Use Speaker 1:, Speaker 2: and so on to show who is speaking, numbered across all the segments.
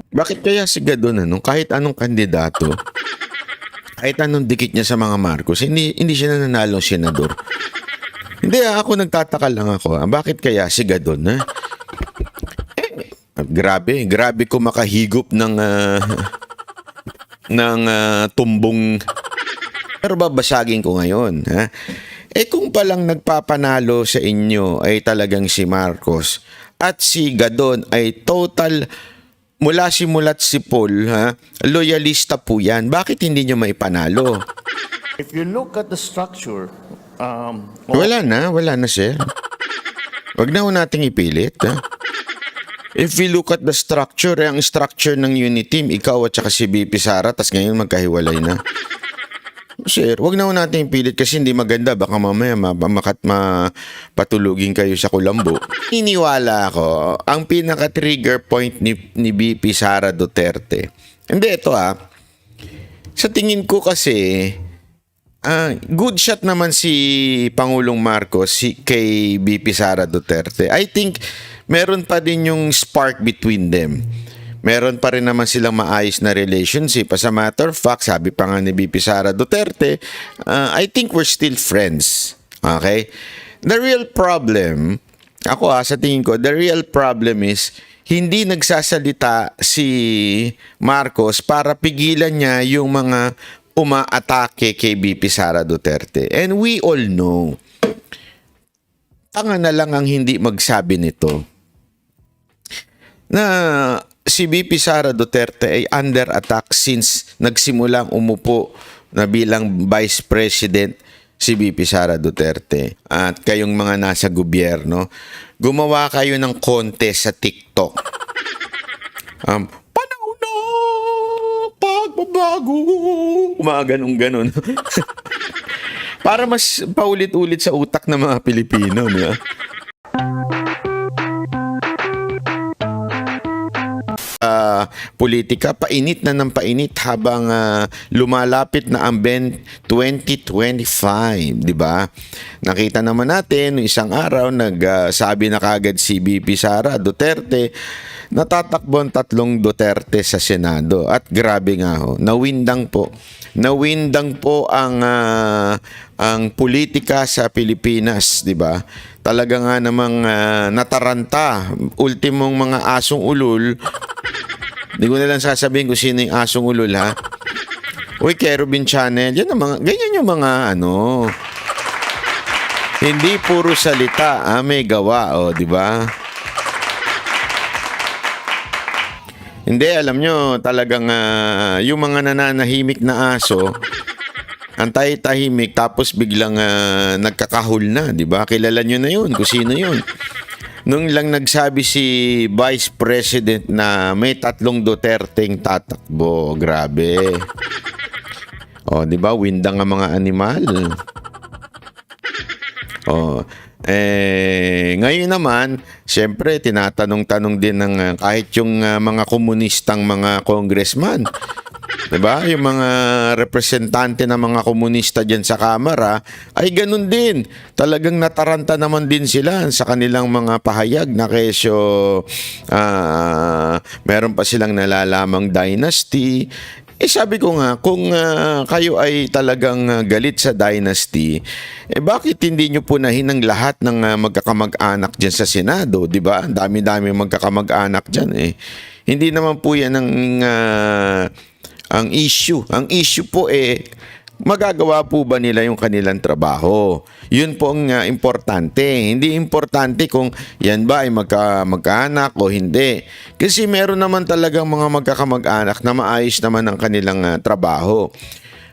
Speaker 1: Bakit kaya si Gadon, kahit anong kandidato, kahit anong dikit niya sa mga Marcos, hindi siya nananalong senador? Hindi, ako nagtataka lang ako. Bakit kaya si Gadon, ha? Grabe ko makahigop ng tumbong. Pero babasagin ko ngayon, ha? Kung palang nagpapanalo sa inyo ay talagang si Marcos at si Gadon ay total mula simula't si Paul, ha? Loyalista po yan. Bakit hindi nyo maipanalo?
Speaker 2: If you look at the structure,
Speaker 1: Wala na, sir. Wag na ho nating ipilit, ha? If we look at the structure, ang structure ng unit team, ikaw at saka si BP Sara, tas ngayon magkahiwalay na. Sir, wag na ho natin pilit kasi hindi maganda. Baka mamaya mapatulugin kayo sa kulambo. Iniwala ako, ang pinaka-trigger point ni BP Sara Duterte. Hindi, ito sa tingin ko kasi, good shot naman si Pangulong Marcos kay BP Sara Duterte. I think meron pa din yung spark between them. Meron pa rin naman silang maayos na relationship. As a matter of fact, sabi pa nga ni BP Sara Duterte, I think we're still friends. Okay? The real problem, ako sa tingin ko, the real problem is, hindi nagsasalita si Marcos para pigilan niya yung mga umaatake kay BP Sara Duterte. And we all know, tanga na lang ang hindi magsabi nito, na si BP Sara Duterte ay under attack since nagsimulang umupo na bilang Vice President si BP Sara Duterte. At kayong mga nasa gobyerno, gumawa kayo ng contest sa TikTok. Panahon na pagbabago. Ganun. Para mas paulit-ulit sa utak ng mga Pilipino, di ba? Politika, painit na ng painit habang lumalapit na ang 2025, di ba? Nakita naman natin isang araw nagsabi na kagad si BP Sara Duterte natatakbo ang 3 Duterte sa Senado at grabe nga ho, nawindang po ang politika sa Pilipinas, di ba? Talaga nga namang nataranta, ultimong mga asong ulol. Hindi ko na lang sasabihin kung sino yung asong ulol, ha? Uy, Kerubin Channel, ganyan yung mga hindi puro salita, may gawa, di ba? Hindi, alam nyo, talagang yung mga nananahimik na aso, antay-tahimik tapos biglang nagkakahol na, di ba? Kilala nyo na yun, kung sino yun. Nung lang nagsabi si Vice President na may 3 Duterteng tatakbo, grabe. Di ba? Windang ang mga animal. Ngayon naman, siyempre, tinatanong-tanong din ng kahit yung mga komunistang mga congressman. Diba? Yung mga representante ng mga komunista dyan sa Kamara ay ganun din. Talagang nataranta naman din sila sa kanilang mga pahayag na kesyo meron pa silang nalalamang dynasty. Sabi ko nga, kung kayo ay talagang galit sa dynasty, bakit hindi nyo punahin ang lahat ng magkakamag-anak dyan sa Senado, di ba? Dami-dami magkakamag-anak dyan Hindi naman po yan ang issue. Ang issue po magagawa po ba nila yung kanilang trabaho? Yun po ang importante. Hindi importante kung yan ba ay magkaanak o hindi. Kasi meron naman talagang mga magkakamag-anak na maayos naman ang kanilang trabaho.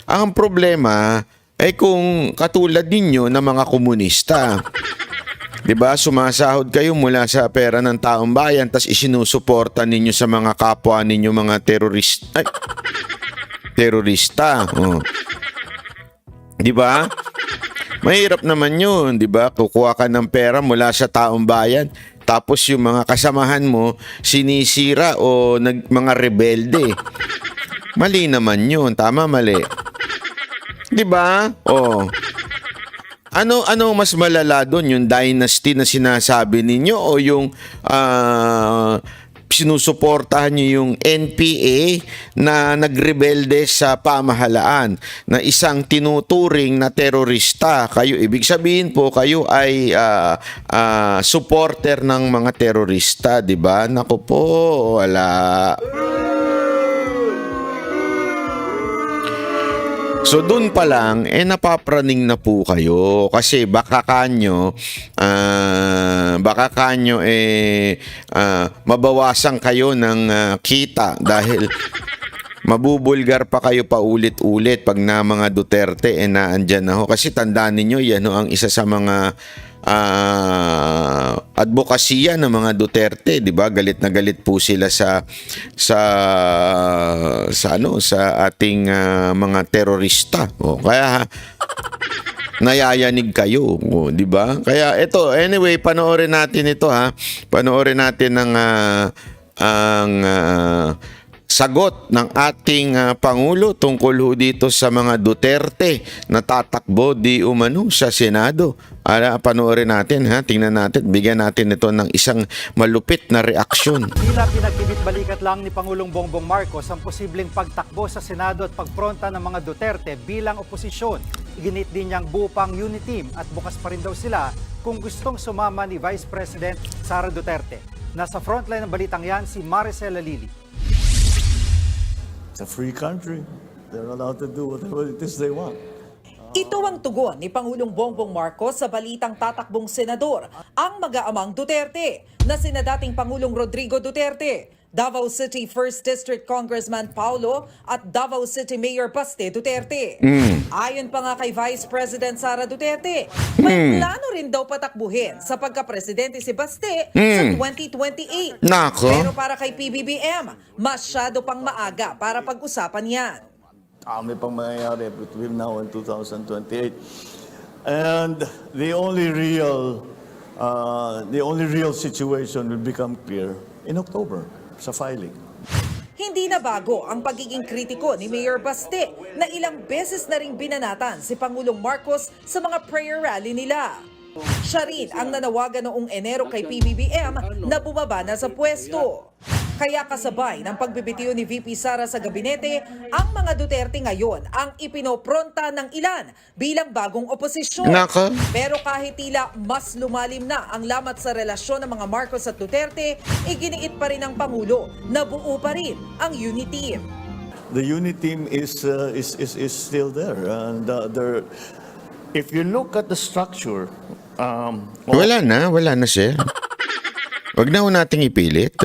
Speaker 1: Ang problema ay kung katulad ninyo na mga komunista. Diba? Sumasahod kayo mula sa pera ng taong bayan tas isinusuporta ninyo sa mga kapwa ninyo mga terorista. Diba? Mahirap naman yun, diba? Kukuha ka ng pera mula sa taong bayan tapos yung mga kasamahan mo sinisira o mga rebelde. Mali naman yun. Tama, mali. Diba? Ano mas malala doon? Yung dynasty na sinasabi ninyo o yung sinusuportahan nyo yung NPA na nagrebelde sa pamahalaan na isang tinuturing na terorista. Kayo, ibig sabihin po, kayo ay supporter ng mga terorista, di ba? Naku po, wala. So doon pa lang, napapraning na po kayo kasi baka kanyo mabawasan kayo ng kita dahil mabubulgar pa kayo pa ulit-ulit pag na mga Duterte naandyan na ho. Kasi tandaan ninyo, yan ho, ang isa sa mga advokasya ng mga Duterte, 'di ba? Galit na galit po sila sa ating mga terorista. Kaya nayayanig kayo, 'di ba? Kaya ito, anyway, panoorin natin ito ha. Panoorin natin ang sagot ng ating Pangulo tungkol ho dito sa mga Duterte na tatakbo di umano sa Senado. Panoorin natin ha, tingnan natin, bigyan natin ito ng isang malupit na reaksyon.
Speaker 3: Tila pinagkibit-balikat lang ni Pangulong Bongbong Marcos ang posibleng pagtakbo sa Senado at pagpronta ng mga Duterte bilang oposisyon. Iginit din niyang buo pang unity team at bukas pa rin daw sila kung gustong sumama ni Vice President Sara Duterte. Nasa frontline ng balitang yan si Maricela Lili.
Speaker 2: It's a free country. They're allowed to do whatever it is they want.
Speaker 4: Ito ang tugon ni Pangulong Bongbong Marcos sa balitang tatakbong senador, ang mag-aamang Duterte, na sina dating Pangulong Rodrigo Duterte, Davao City 1st District Congressman Paulo at Davao City Mayor Baste Duterte. Ayon pa nga kay Vice President Sara Duterte, may plano rin daw patakbuhin sa pagka-presidente si Baste sa 2028.
Speaker 1: Nako.
Speaker 4: Pero para kay PBBM, masyado pang maaga para pag-usapan yan.
Speaker 2: May pang mangyayari between now and 2028. And the only real situation will become clear in October sa filing.
Speaker 4: Hindi na bago ang pagiging kritiko ni Mayor Baste na ilang beses na ring binanatan si Pangulong Marcos sa mga prayer rally nila. Siya rin ang nanawagan noong Enero kay PBBM na bumaba na sa pwesto. Kaya kasabay ng pagbibitiw ni VP Sara sa gabinete, ang mga Duterte ngayon ang ipinopronta ng ilan bilang bagong oposisyon.
Speaker 1: Nako.
Speaker 4: Pero kahit tila mas lumalim na ang lamat sa relasyon ng mga Marcos at Duterte, iginiit pa rin ng Pangulo na buo pa rin ang unity team.
Speaker 2: The unity team is still there, and if you look at the structure,
Speaker 1: Wala na sir. Wag na ho nating ipilit.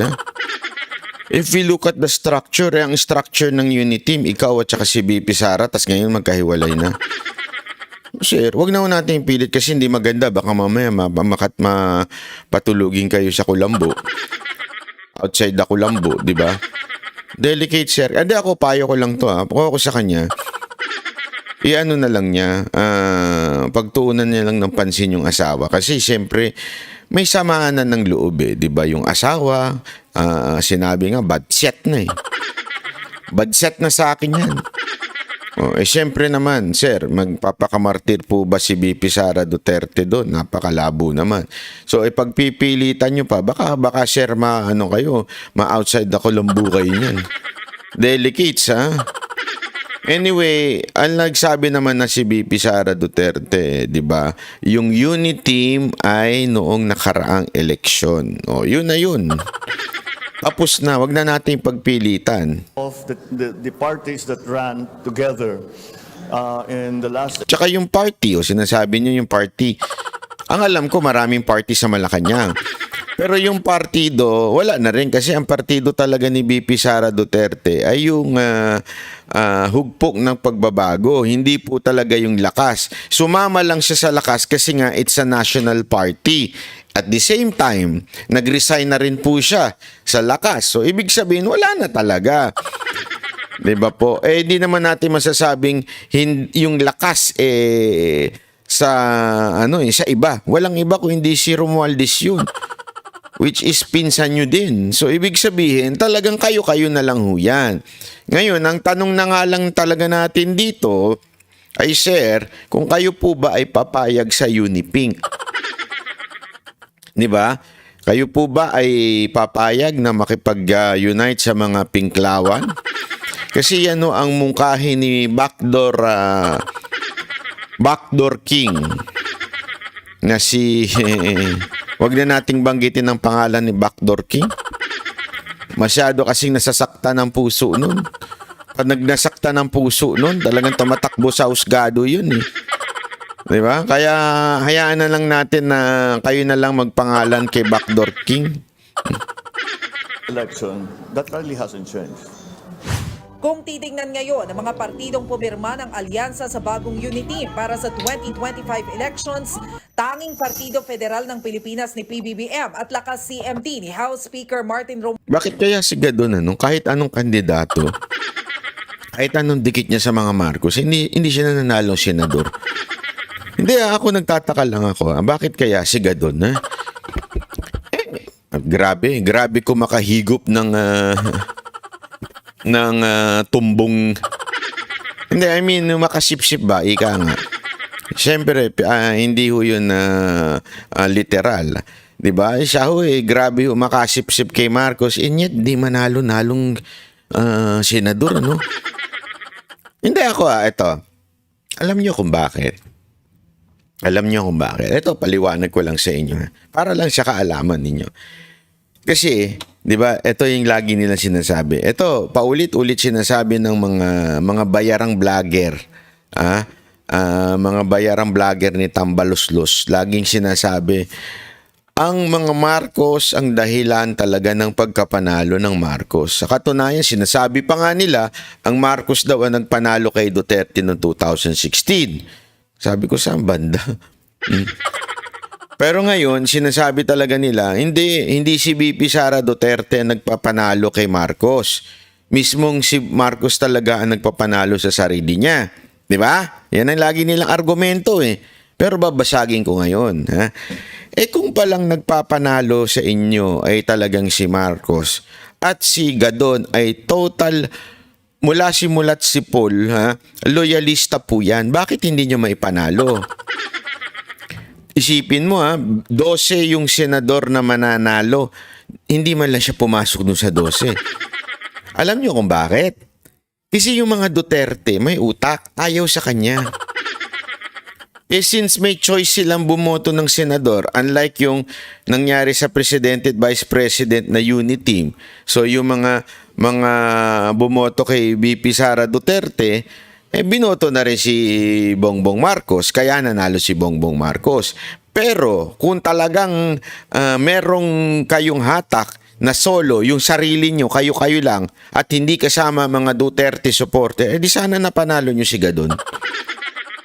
Speaker 1: If we look at the structure, ang structure ng unit team, ikaw at saka si VP Sara, tas ngayon magkahiwalay na. Sir, wag na ho natin pilit kasi hindi maganda. Baka mamaya mapatulugin kayo sa kulambo. Outside the kulambo, di ba? Delicate, sir. Hindi, ako, payo ko lang to. Ako sa kanya. Iano na lang niya, pagtuunan niya lang ng pansin yung asawa. Kasi siyempre, may samaan na ng loob di ba? Yung asawa, sinabi nga, bad set na Bad set na sa akin yan. Siyempre naman, sir, magpapakamartir po ba si VP Sara Duterte doon? Napakalabo naman. So, pagpipilitan nyo pa, baka sir, ma-outside the Colombo kayo niyan. Delicates, ha? Anyway, ang nagsabi naman na si VP Sara Duterte, 'di ba? Yung unity team ay noong nakaraang eleksyon. Yun na yun. Tapos na, wag na nating pagpilitan.
Speaker 2: of the parties that ran together in the last.
Speaker 1: Tsaka yung party, sinasabi niyo yung party. Ang alam ko, maraming party sa Malacanang. Pero yung partido, wala na rin kasi ang partido talaga ni VP Sara Duterte ay yung hugpok ng pagbabago. Hindi po talaga yung lakas. Sumama lang siya sa lakas kasi nga it's a national party. At the same time, nag-resign na rin po siya sa lakas. So, ibig sabihin, wala na talaga. Diba po? Di naman natin masasabing yung lakas sa iba. Walang iba kung hindi si Romualdez yun. Which is pinsan nyo din. So, ibig sabihin, talagang kayo na lang ho yan. Ngayon, ang tanong na nga lang talaga natin dito ay, sir, kung kayo po ba ay papayag sa Unipink? Di ba? Kayo po ba ay papayag na makipag-unite sa mga Pinklawan? Kasi yan ang mungkahi ni Backdoor King na si wag na nating banggitin ang pangalan ni Backdoor King. Masyado kasing nasasaktan ng puso nun. Pag nagnasaktan ng puso nun, talagang tumatakbo sa husgado yun eh. Diba? Kaya hayaan na lang natin na kayo na lang magpangalan kay Backdoor King.
Speaker 2: Election, that really hasn't changed.
Speaker 4: Kung titingnan ngayon ang mga partidong pumirma ng alyansa sa bagong unity para sa 2025 elections, tanging Partido Federal ng Pilipinas ni PBBM at lakas CMD ni House Speaker Martin Romualdez
Speaker 1: Bakit kaya si Gadon, kahit anong kandidato, kahit anong dikit niya sa mga Marcos, hindi siya nananalo senador? Hindi, ako nagtataka lang ako. Bakit kaya si Gadon, ha? Grabe ko makahigop ng tumbong. Hindi, I mean, makasipsip ba? Ika nga. Siyempre, hindi ho yun literal. Diba? Siya ho grabe ho makasipsip kay Marcos, and yet di manalo-nalong senador, ano? Hindi ako, ito. Alam niyo kung bakit. Ito, paliwanag ko lang sa inyo. Para lang sa kaalaman ninyo. Kasi, di ba, ito yung lagi nila sinasabi. Ito, paulit-ulit sinasabi ng mga bayarang vlogger. Mga bayarang vlogger ni Tambaluslos. Laging sinasabi, ang mga Marcos ang dahilan talaga ng pagkapanalo ng Marcos. Sa katunayan, sinasabi pa nga nila, ang Marcos daw ang nagpanalo kay Duterte noong 2016. Sabi ko, saan banda? Pero ngayon, sinasabi talaga nila, hindi si VP Sara Duterte ang nagpapanalo kay Marcos. Mismong si Marcos talaga ang nagpapanalo sa sarili niya. Di ba? Yan ang lagi nilang argumento eh. Pero babasagin ko ngayon. Ha? Kung palang nagpapanalo sa inyo ay talagang si Marcos at si Gadon ay total mula simula't si Paul, loyalista po yan. Bakit hindi nyo maipanalo? Isipin mo 12 yung senador na mananalo. Hindi man lang siya pumasok dun sa 12. Alam nyo kung bakit? Kasi yung mga Duterte may utak, ayaw sa kanya. Since may choice silang bumoto ng senador, unlike yung nangyari sa Presidente at Vice President na unit team, so yung mga bumoto kay VP Sara Duterte, binoto na rin si Bongbong Marcos, kaya nanalo si Bongbong Marcos. Pero kung talagang merong kayong hatak na solo, yung sarili nyo, kayo-kayo lang, at hindi kasama mga Duterte supporter, di sana napanalo nyo si Gadon.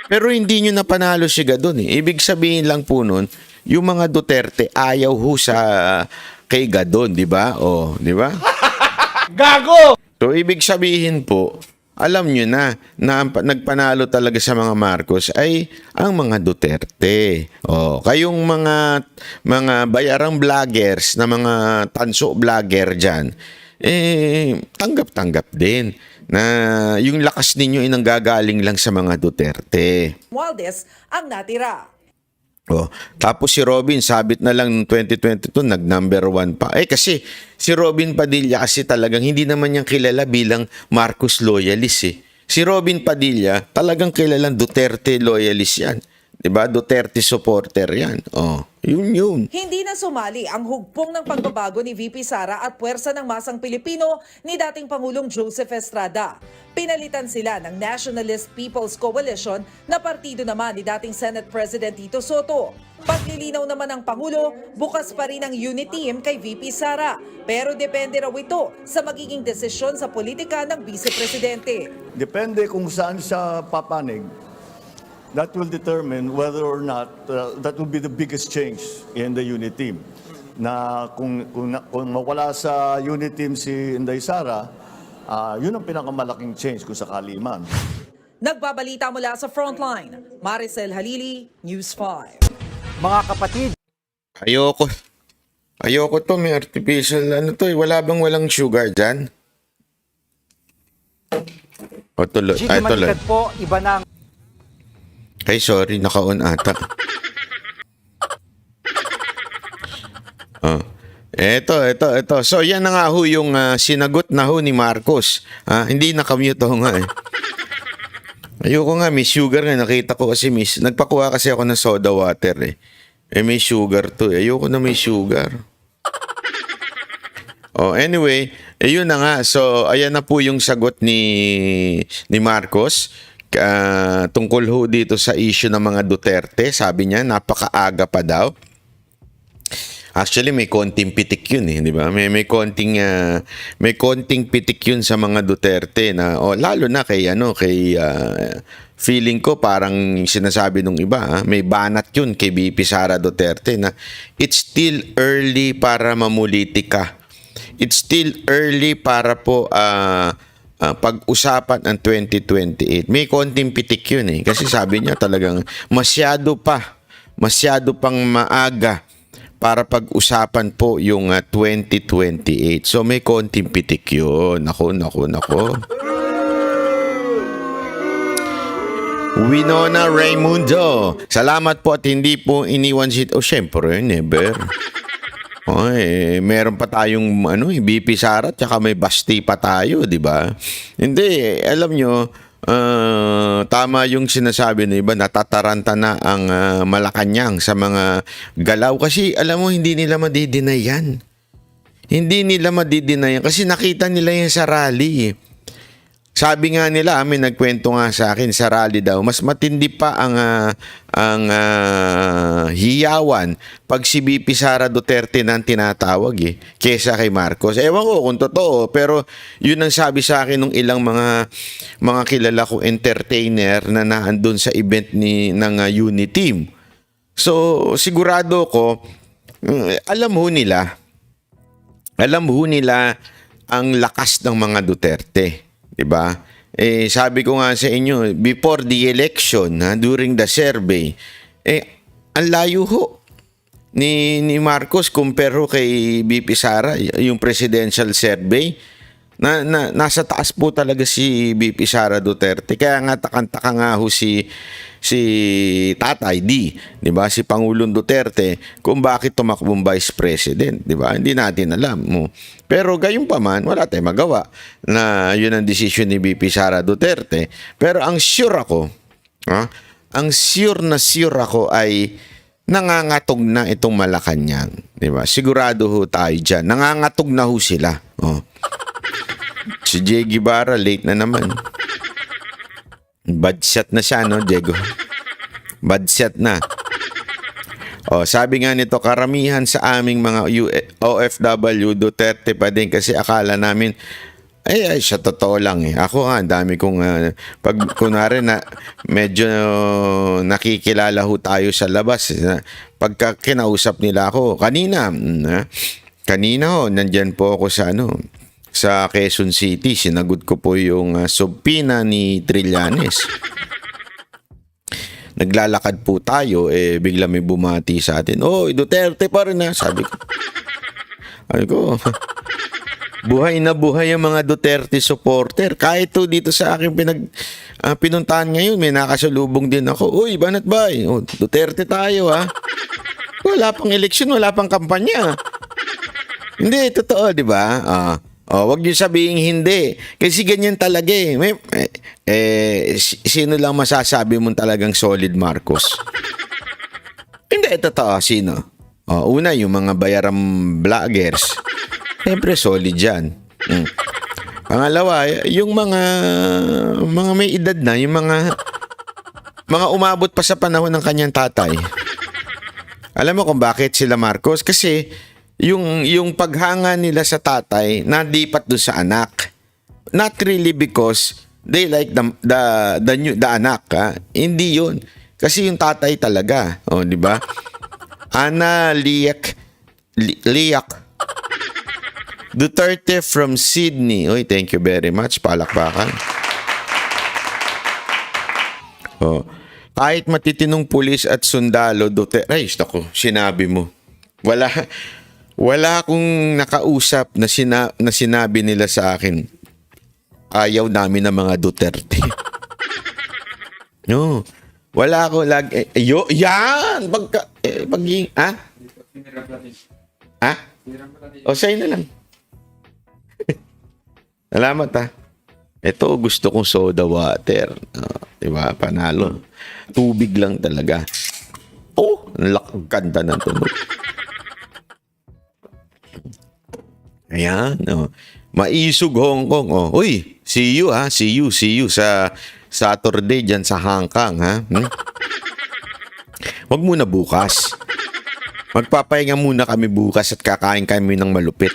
Speaker 1: Pero hindi nyo napanalo si Gadon eh. Ibig sabihin lang po nun, yung mga Duterte ayaw ho sa kay Gadon, di ba? Di ba?
Speaker 5: Gago!
Speaker 1: So, ibig sabihin po, alam nyo na nagpanalo talaga sa mga Marcos ay ang mga Duterte. Kayong mga bayarang vloggers na mga tanso vlogger dyan, tanggap-tanggap din na yung lakas ninyo ay nanggagaling lang sa mga Duterte.
Speaker 4: ang natira.
Speaker 1: Tapos si Robin, sabit na lang noong 2022, nag-number 1 pa. Kasi si Robin Padilla kasi talagang hindi naman niyang kilala bilang Marcos loyalist eh. Si Robin Padilla, talagang kilalang Duterte loyalist yan. Diba? Duterte supporter yan. Yun.
Speaker 4: Hindi na sumali ang hugpong ng pagbabago ni VP Sara at puwersa ng masang Pilipino ni dating Pangulong Joseph Estrada. Pinalitan sila ng Nationalist People's Coalition na partido naman ni dating Senate President Tito Soto. Paglilinaw naman ng Pangulo, bukas pa rin ang unit team kay VP Sara. Pero depende raw ito sa magiging desisyon sa politika ng Vice Presidente.
Speaker 2: Depende kung saan siya papanig. That will determine whether or not that will be the biggest change in the unit team. Na kung mawala sa unit team si Inday Sara, yun ang pinakamalaking change kung sakali man.
Speaker 4: Nagbabalita mula sa Frontline, Maricel Halili, News 5.
Speaker 3: Mga kapatid,
Speaker 1: Ayoko to, may artificial wala bang walang sugar dyan? Tuloy.
Speaker 3: Gigi
Speaker 1: Tuloy.
Speaker 3: Maligad po, iba na ang
Speaker 1: Sorry, naka-on ata. Oh. Ito. So, yan na nga ho yung sinagot na ho ni Marcos. Hindi na-commute ho nga eh. Ayoko nga, may sugar nga. Nakita ko kasi nagpakuha kasi ako ng soda water eh. May sugar to eh. Ayoko na may sugar. Oh, anyway, yun na nga. So, ayan na po yung sagot ni Marcos tungkol ho dito sa issue ng mga Duterte. Sabi niya, napakaaga pa daw. Actually, may konting pitik yun eh, di ba? May konting pitik yun sa mga Duterte na lalo na kay feeling ko parang sinasabi nung iba, may banat yun kay BP Sara Duterte na it's still early para mamulitika. It's still early para po pag-usapan ang 2028. May konting pitik yun eh. Kasi sabi niya talagang masyado pang maaga para pag-usapan po yung 2028. So may konting pitik yun. Nako. Winona Raimundo. Salamat po at hindi po iniwan si... syempre, never. Meron pa tayong BP Sara at saka may Basti pa tayo, di ba? Hindi, alam nyo, tama yung sinasabi ng iba, natataranta na ang Malacanang sa mga galaw. Kasi alam mo, hindi nila madidinay yan. Hindi nila madidinay yan kasi nakita nila yan sa rally. Sabi nga nila, may nagkwento nga sa akin sa rally daw, mas matindi pa ang hiyawan pag si BP Sara Duterte nang tinatawag kesa kay Marcos. Ewan ko kung totoo, pero yun ang sabi sa akin ng ilang mga kilala ko entertainer na naandun sa event ng Uniteam. So, sigurado ko, alam ho nila ang lakas ng mga Duterte. Diba? Sabi ko nga sa inyo, before the election, during the survey, ang layo ho ni Marcos compare ho kay BP Sara, yung presidential survey. Nasa taas po talaga si BP Sara Duterte. Kaya nga takang-taka nga ho si Tatay D, 'di ba? Si Pangulong Duterte kung bakit tumakbong vice president, 'di ba? Hindi natin alam mo. Pero gayon pa man, wala tayong magawa na 'yun ang desisyon ni BP Sara Duterte. Pero ang sure ako, ay nangangatog na itong Malacanang, 'di ba? Sigurado ho tayo diyan. Nangangatog na ho sila. Si Jay Guevara late na naman. Bad shot na siya, no, Diego? Bad shot na. Sabi nga nito, karamihan sa aming mga OFW, Duterte pa din kasi akala namin, siya totoo lang eh. Ako nga, dami kong, pag kunwari na medyo nakikilala ho tayo sa labas, pagka kinausap nila ako, kanina ho, nandyan po ako sa Quezon City, sinagot ko po yung subpina ni Trillanes. Naglalakad po tayo, bigla may bumati sa atin. Duterte pa rin sabi ko. Buhay na buhay ang mga Duterte supporter. Kahit to dito sa akin pinuntahan ngayon, may nakasalubong din ako. Uy, banat bay, Duterte tayo Wala pang eleksyon, wala pang kampanya. Hindi, totoo, di ba? Wag niyo sabihin hindi. Kasi ganyan talaga sino lang masasabi mo talagang solid Marcos? Hindi, totoo. Sino? Una, yung mga bayaram vloggers. Siyempre, solid yan. Pangalawa, yung mga may edad na, yung mga umabot pa sa panahon ng kanyang tatay. Alam mo kung bakit sila Marcos? Kasi yung paghanga nila sa tatay nadipat doon sa anak. Not really because they like the anak. Hindi yun. Kasi yung tatay talaga. Di ba? Ana Liak Duterte from Sydney. Thank you very much. Palakpakan. Kahit matitinong pulis at sundalo, Duterte. Ako, sinabi mo. Wala akong nakausap na sinabi nila sa akin, ayaw namin ng mga Duterte. No. Wala ako yan! Ha? O, sa'yo na lang. Salamat ha. Ito, gusto kong soda water. Diba? Panalo. Tubig lang talaga. Oh, ganda ng tunog. Ayan. Oh. Maisog Hong Kong. Oh. Uy, see you ha. See you sa Saturday dyan sa Hong Kong ha. Wag muna bukas. Magpapahinga muna kami bukas at kakain kami ng malupit.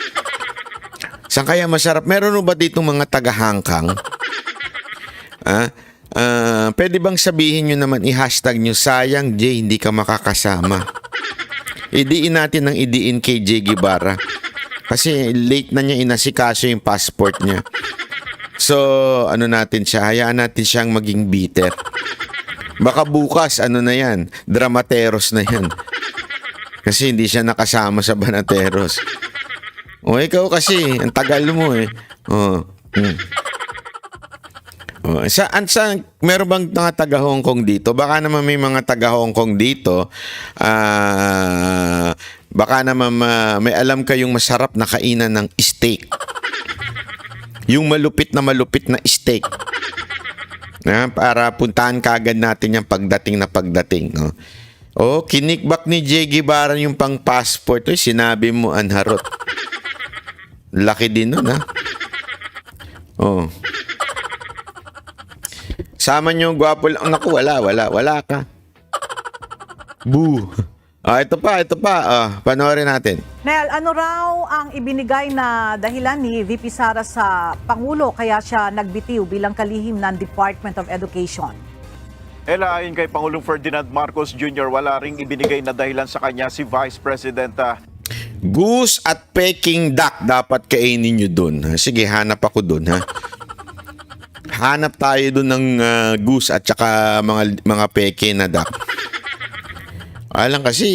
Speaker 1: Saan kaya masarap? Meron ba dito mga taga-hangkang? Pwede bang sabihin nyo naman, i-hashtag nyo, sayang Jay, hindi ka makakasama. Idiin natin ng idiin kay Jay Guevara. Kasi late na niya inasikaso yung passport niya. So, ano natin siya? Hayaan natin siyang maging bitter. Baka bukas, ano na yan? Dramateros na yan. Kasi hindi siya nakasama sa Banateros. O, ikaw kasi, ang tagal mo eh. Saan, meron bang mga taga Hong Kong dito? Baka naman may mga taga Hong Kong dito. Baka naman may alam kayong masarap na kainan ng steak. Yung malupit na steak. Para puntahan kagad natin yung pagdating. No? Oh, kinikbak ni Jay Guevara yung pang passport. Sinabi mo, anharot. Laki din nun, ha? Oh. Sama nyo, gwapo lang. Naku, wala ka. Boo. Ito pa. Panoorin natin.
Speaker 6: Nel, ano raw ang ibinigay na dahilan ni VP Sara sa Pangulo kaya siya nagbitiw bilang kalihim ng Department of Education?
Speaker 7: Ella, ayon kay Pangulong Ferdinand Marcos Jr., wala ring ibinigay na dahilan sa kanya si Vice President
Speaker 1: Goose at Peking duck dapat kainin nyo dun. Sige, hanap ako dun, ha? Hanap tayo dun ng goose at saka mga peke na duck. Alang kasi,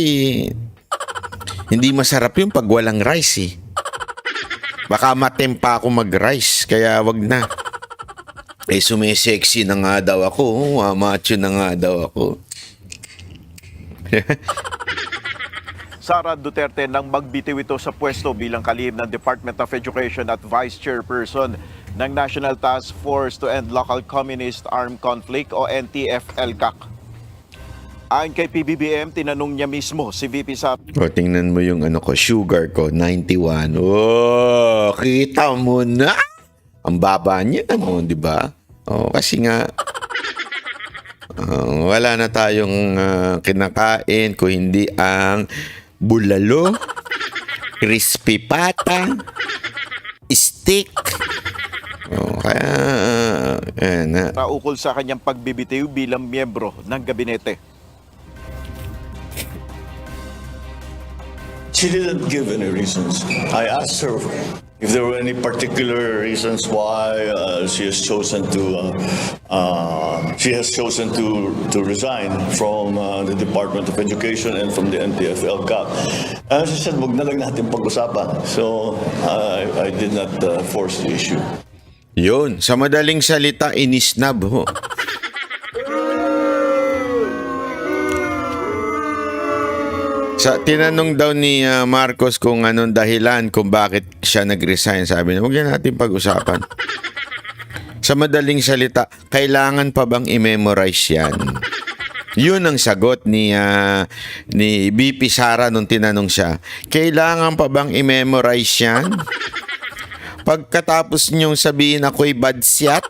Speaker 1: hindi masarap yung pag walang rice, eh. Baka matempa ako mag-rice, kaya wag na. Sumisexy na nga daw ako. Macho na nga daw ako.
Speaker 7: Sara Duterte nang magbitiw ito sa pwesto bilang kalihim ng Department of Education at Vice Chairperson ng National Task Force to End Local Communist Armed Conflict o NTF-ELCAC. Ayon kay PBBM, tinanong niya mismo si VP Sara.
Speaker 1: Tingnan mo yung sugar ko, 91. Oh, kita mo na. Ang baba niya, di ba? Kasi nga, wala na tayong kinakain kung hindi ang bulalo, crispy pata, steak. Kaya,
Speaker 7: Ukol sa kanyang pagbibitiw bilang miyembro ng gabinete.
Speaker 2: She didn't give any reasons. I asked her if there were any particular reasons why she has chosen to resign from the Department of Education and from the NTF-ELCAC. She said, wag na lang natin pag-usapan. So I did not force the issue.
Speaker 1: yun, sa madaling salita, inisnab ho. Tinanong daw ni Marcos kung anong dahilan kung bakit siya nag-resign. Sabi niya, huwag yan natin pag-usapan. Sa madaling salita, kailangan pa bang i-memorize yan? Yun ang sagot ni VP Sara nung tinanong siya. Kailangan pa bang i-memorize yan? Pagkatapos niyong sabihin ako'y badsyat,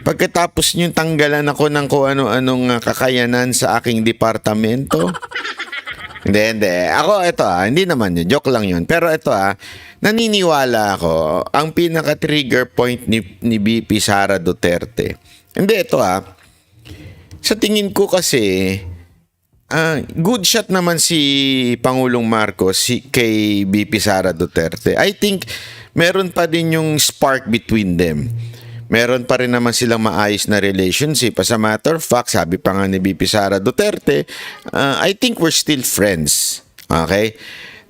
Speaker 1: pagkatapos niyong tanggalan ako ng kung ano-anong kakayanan sa aking departamento. Hindi. Ako, hindi naman yun. Joke lang yun. Pero naniniwala ako, ang pinaka-trigger point ni VP Sara Duterte. Hindi, sa tingin ko kasi, good shot naman si Pangulong Marcos kay VP Sara Duterte. I think, meron pa din yung spark between them. Meron pa rin naman silang maayos na relationship. As a matter of fact, sabi pa nga ni VP Sara Duterte, I think we're still friends. Okay?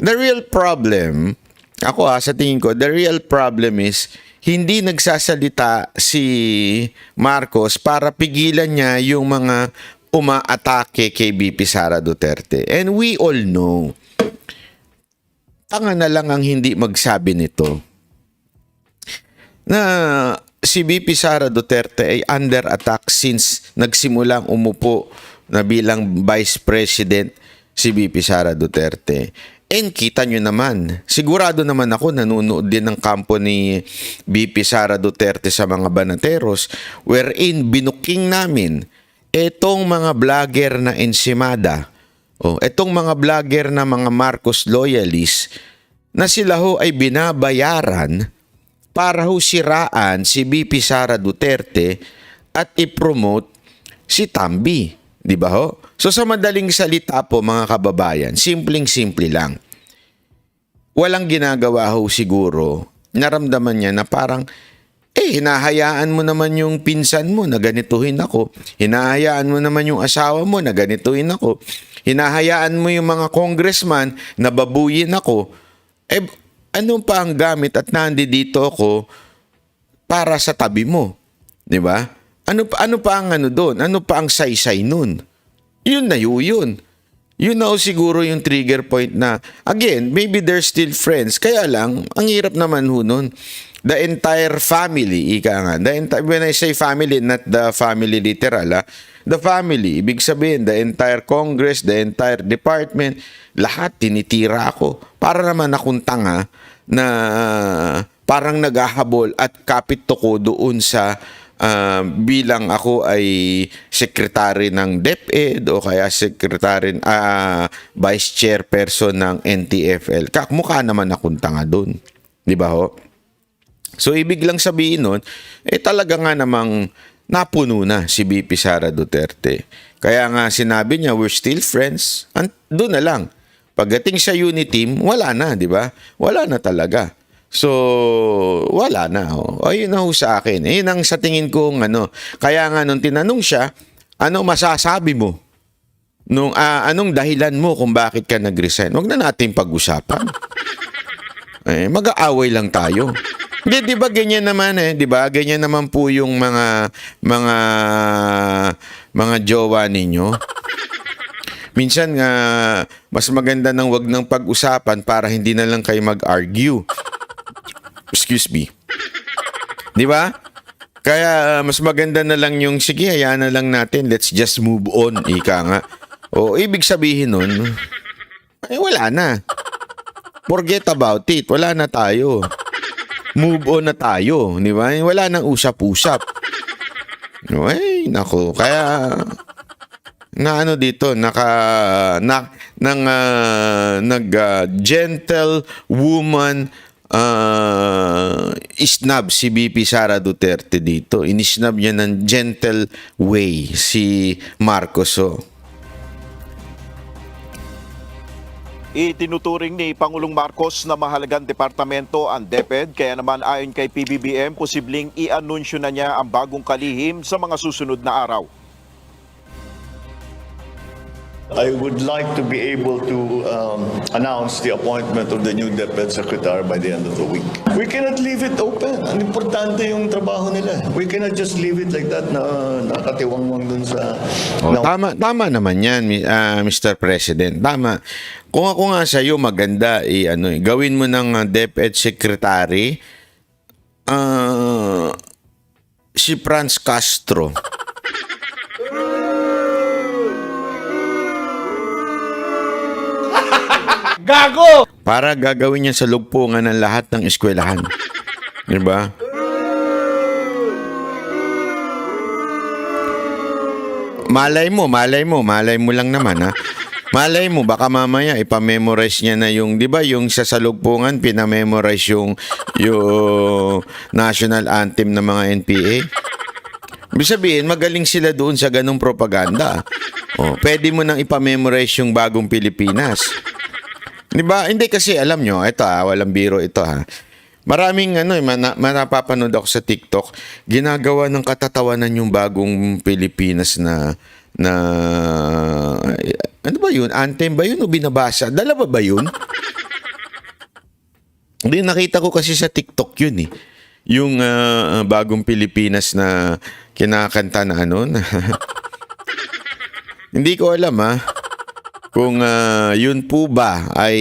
Speaker 1: The real problem, sa tingin ko, the real problem is, hindi nagsasalita si Marcos para pigilan niya yung mga umaatake kay VP Sara Duterte. And we all know, tanga na lang ang hindi magsabi nito na si VP Sara Duterte ay under attack since nagsimulang umupo na bilang Vice President si VP Sara Duterte. And kita nyo naman, sigurado naman ako nanonood din ng kampo ni VP Sara Duterte sa mga banateros wherein binuking namin etong mga vlogger na ensimada, etong mga vlogger na mga Marcos loyalists na sila ho ay binabayaran para ho siraan si VP Sara Duterte at i-promote si Tambi. Di ba ho? So sa madaling salita po mga kababayan, simpleng-simple lang. Walang ginagawa ho siguro. Naramdaman niya na parang, hinahayaan mo naman yung pinsan mo na ganituhin ako. Hinahayaan mo naman yung asawa mo na ganituhin ako. Hinahayaan mo yung mga congressman na babuyin ako. Ano pa ang gamit at nandito ako para sa tabi mo? Di ba? Ano pa ang ano doon? Ano pa ang saysay nun? Yun na yun. Yun na siguro yung trigger point na, again, maybe they're still friends. Kaya lang, ang hirap naman ho nun. The entire family, ika nga. When I say family, not the family literal, the family, ibig sabihin, the entire Congress, the entire department, lahat tinitira ako. Para naman akong tanga na parang naghahabol at kapit ko doon sa bilang ako ay secretary ng DepEd o kaya secretary vice chairperson ng NTFL. Mukha naman akong tanga doon. Di ba ho? So ibig lang sabihin nun, talaga nga namang napuno na si VP Sara Duterte. Kaya nga sinabi niya, we're still friends. Doon na lang. Pagdating sa unity team, wala na, di ba? Wala na talaga. So, wala na. Ayun na ho sa akin. Yun ang sa tingin kong ano. Kaya nga nung tinanong siya, ano masasabi mo? Anong dahilan mo kung bakit ka nag-resign? Huwag na natin pag-usapan. Mag-aaway lang tayo. Di ba ganyan naman di ba? Ganyan naman po yung mga jowa ninyo. Minsan nga mas maganda nang wag nang pag-usapan para hindi na lang kayo mag-argue. Excuse me. Di ba? Kaya mas maganda na lang yung sige, hayaan na lang natin. Let's just move on, ika nga. Ibig sabihin nun, wala na. Forget about it. Wala na tayo. Move on na tayo, di ba? Wala nang usap-usap. Nako. Kaya gentle woman isnab si VP Sara Duterte dito. Inisnab niya ng gentle way si Marcos.
Speaker 7: Itinuturing ni Pangulong Marcos na mahalagang departamento ang DepEd, kaya naman ayon kay PBBM, posibleng i-anunsyo na niya ang bagong kalihim sa mga susunod na araw.
Speaker 2: I would like to be able to announce the appointment of the new DepEd Secretary by the end of the week. We cannot leave it open. Ang importante yung trabaho nila. We cannot just leave it like that na nakatiwangwang dun sa...
Speaker 1: Tama naman yan, Mr. President. Tama. Kung ako nga sa'yo, maganda, gawin mo ng DepEd Secretary si Franz Castro.
Speaker 5: Gago!
Speaker 1: Para gagawin niya sa lugpungan ng lahat ng eskwelahan. Di ba? Malay mo lang naman ha. Malay mo, baka mamaya ipamemorize niya na yung, di ba, yung sa salugpungan, pinamemorize yung national anthem ng mga NPA. Ibig sabihin, magaling sila doon sa ganung propaganda. Pwede mo nang ipamemorize yung bagong Pilipinas. Di ba? Hindi kasi alam nyo, ito walang biro ito Maraming napapanood ako sa TikTok, ginagawa ng katatawanan yung bagong Pilipinas na ano ba yun? Anthem ba yun o binabasa? Dalawa ba yun? Hindi, nakita ko kasi sa TikTok yun yung bagong Pilipinas na kinakanta na Hindi ko alam kung yun po ba ay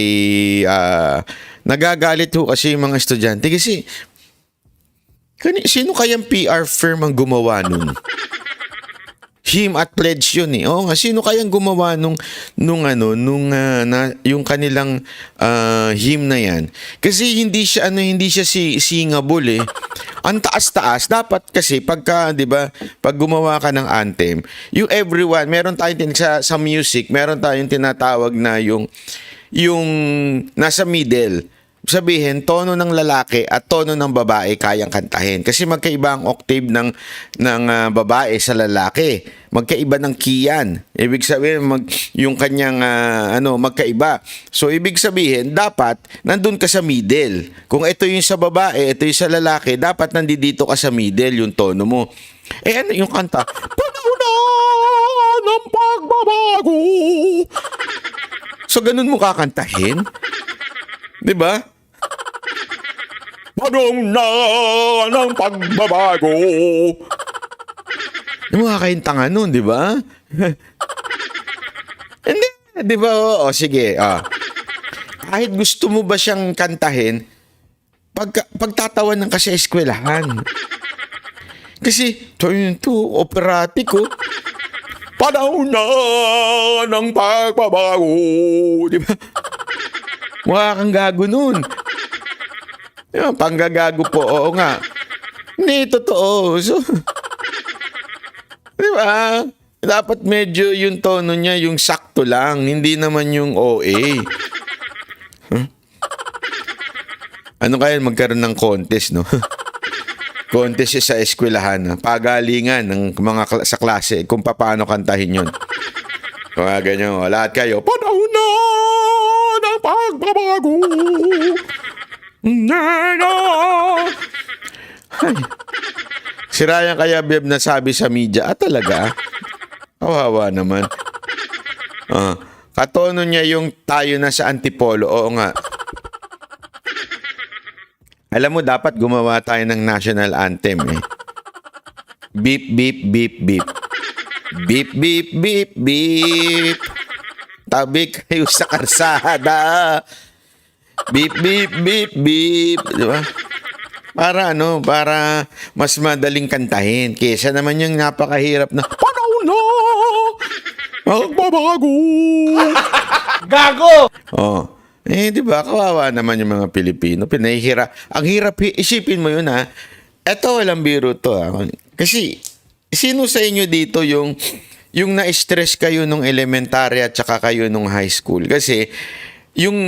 Speaker 1: nagagalit ho kasi yung mga estudyante. Kasi sino kayang PR firm ang gumawa nun? Him at Pledge yun eh. Oo nga, sino kayang gumawa yung kanilang him na yan? Kasi hindi siya singable eh. Ang taas-taas dapat kasi pagka, 'di ba, pag gumawa ka ng anthem, yung everyone, meron tayong sa music, meron tayong tinatawag na yung nasa middle. Sabihin, tono ng lalaki at tono ng babae kayang kantahin. Kasi magkaiba ang octave ng babae sa lalaki. Magkaiba ng kiyan. Ibig sabihin, yung kanyang magkaiba. So, ibig sabihin, dapat nandun ka sa middle. Kung ito yung sa babae, ito yung sa lalaki, dapat nandito ka sa middle yung tono mo. Eh, ano yung kanta? Panahon na ng pagbabago. So, ganun mo kakantahin? 'Di ba? Panahon na ng pagbabago. Yung mga kayong tanga nun, di ba? Hindi, di ba? O, sige. Kahit gusto mo ba siyang kantahin, pagtatawan ka sa eskwelahan. Kasi, ito, operatic, oh. Panahon na ng pagbabago. Di ba? Mukha kang gago nun. Yung panggagago po, oo nga. Hindi, totoo. So, di ba? Dapat medyo yung tono niya, yung sakto lang. Hindi naman yung OA. Huh? Ano kaya magkaroon ng contest, no? Contest sa eskwelahan. Pagalingan ng mga sa klase kung paano kantahin yun. Mga ganyan. Lahat kayo, panahon na ng pagbabago. Ay. Si Ryan kaya Beb nasabi sa media, talaga? Kawawa naman. Katono niya yung tayo na sa Antipolo. Oo nga. Alam mo, dapat gumawa tayo ng national anthem eh. Beep, beep, beep, beep. Beep, beep, beep, beep. Tabi kayo sa karsada. Beep, beep, beep, beep. Di ba? Para mas madaling kantahin. Kesa naman yung napakahirap na, panahon na! Magbabago!
Speaker 5: Gago!
Speaker 1: Di ba? Kawawa naman yung mga Pilipino. Ang hirap, isipin mo yun ha. Eto, walang biro to ha. Kasi, sino sa inyo dito yung na-stress kayo nung elementary at saka kayo nung high school? Kasi, yung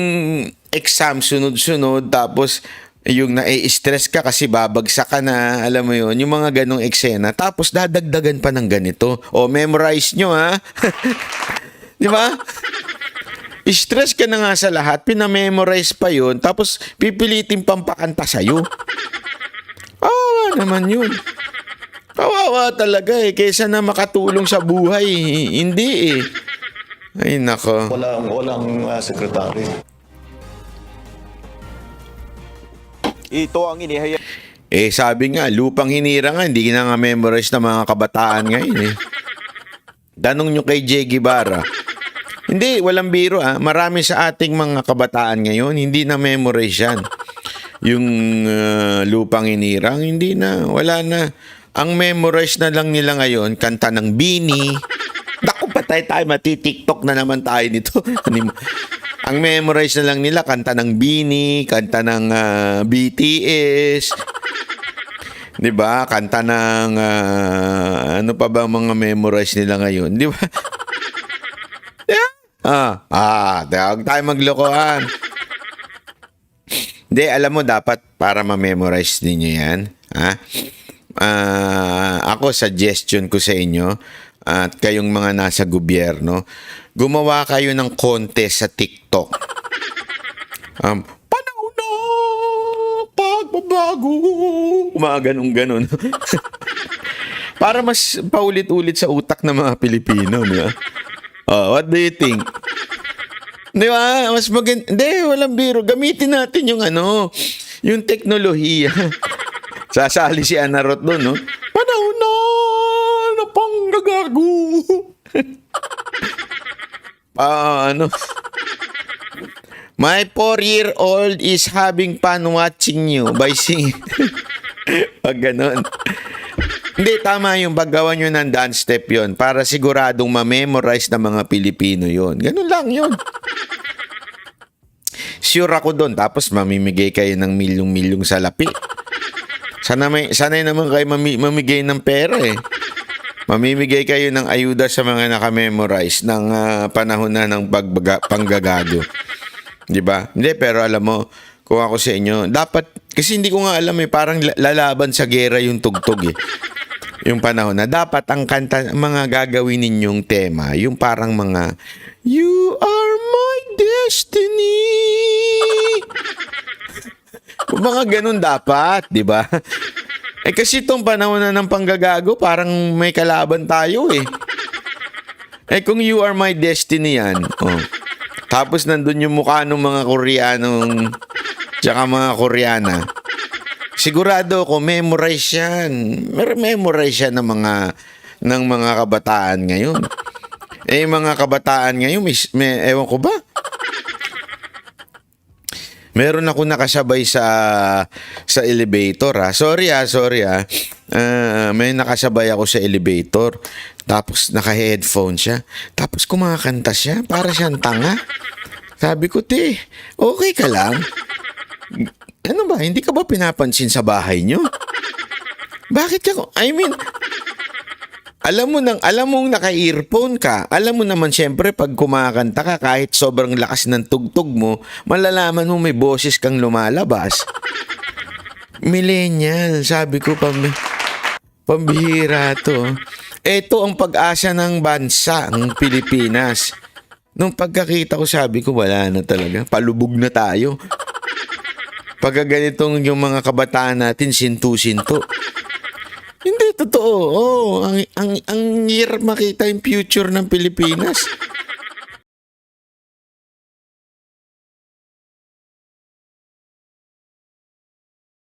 Speaker 1: exam sunod-sunod, tapos yung na-stress ka kasi babagsak ka na, alam mo yun, yung mga ganong eksena, tapos dadagdagan pa ng ganito. Memorize nyo ha. Di ba? Stress ka na nga sa lahat, pinamemorize pa yun, tapos pipilitin pampakanta sa'yo. Naman yun. Kawawa talaga eh, kaysa na makatulong sa buhay, hindi eh. Ay, nako.
Speaker 2: Walang sekretary.
Speaker 7: Ito ang inihayag
Speaker 1: Sabi nga, lupang hinira nga, hindi na nga memorize ng mga kabataan ngayon eh. Tanong nyo kay Jay Guevara. Hindi, walang biro Marami sa ating mga kabataan ngayon, hindi na memorize yan. Yung lupang hinirang, hindi na, wala na. Ang memorize na lang nila ngayon, kanta ng Bini. Naku, patay tayo, mati-TikTok na naman tayo nito. Ang memorize na lang nila, kanta ng Bini, kanta ng BTS. 'Di ba? Kanta ng ano pa ba mga memorize nila ngayon, 'di ba? Huwag tayo maglokohan. Hindi, alam mo, dapat para ma-memorize ninyo yan. Ako, suggestion ko sa inyo, at kayong mga nasa gobyerno, gumawa kayo ng contest sa TikTok. Panahon na pagbabago. Mga ganun. Para mas paulit-ulit sa utak ng mga Pilipino. Di ba? What do you think? Di ba? Mas maganda. Hindi, walang biro. Gamitin natin yung teknolohiya. Sasali si Ana Rot doon, no? Panahon na panggagago. ano? My 4-year-old is having fun watching you by singing. Pag ganun. Hindi, tama yung paggawa nyo ng dance step yon para siguradong ma-memorize ng mga Pilipino yon. Ganun lang yun. Sure ako doon. Tapos mamimigay kayo ng milyong-milyong salapi. Sanay naman kayo mamigay ng pera eh. Mamimigay kayo ng ayuda sa mga nakamemorize ng panahon na ng panggagago. Di ba? Hindi, pero alam mo, kung ako sa inyo, dapat, kasi hindi ko nga alam eh, parang lalaban sa gera yung tugtog eh. Yung panahon na dapat ang kanta, mga gagawin ninyong tema, yung parang mga, You are my destiny. Mga ganun dapat, di ba? Eh kasi itong panahon na ng panggagago, parang may kalaban tayo eh. Eh kung You Are My Destiny yan, oh. Tapos nandun yung mukha ng mga Koreanong, tsaka mga Koreana. Sigurado ako, memorize yan. Memorize yan ng mga kabataan ngayon. Eh, mga kabataan ngayon, ewan ko ba? Meron ako nakasabay sa elevator ha. Sorry. May nakasabay ako sa elevator. Tapos naka-headphone siya. Tapos kumakanta siya. Para siyang tanga. Sabi ko, te, okay ka lang? Ano ba? Hindi ka ba pinapansin sa bahay nyo? Bakit ka? Alam mong naka-earphone ka. Alam mo naman siyempre pag kumakanta ka kahit sobrang lakas ng tugtog mo, malalaman mo may boses kang lumalabas. Millennial, sabi ko pambihira to. Ito ang pag-asa ng bansa, ng Pilipinas. Nung pagkakita ko sabi ko wala na talaga. Palubog na tayo. Pagka ganitong yung mga kabataan natin sintu-sinto. Hindi, totoo. Oh, ang hirap makita yung future ng Pilipinas.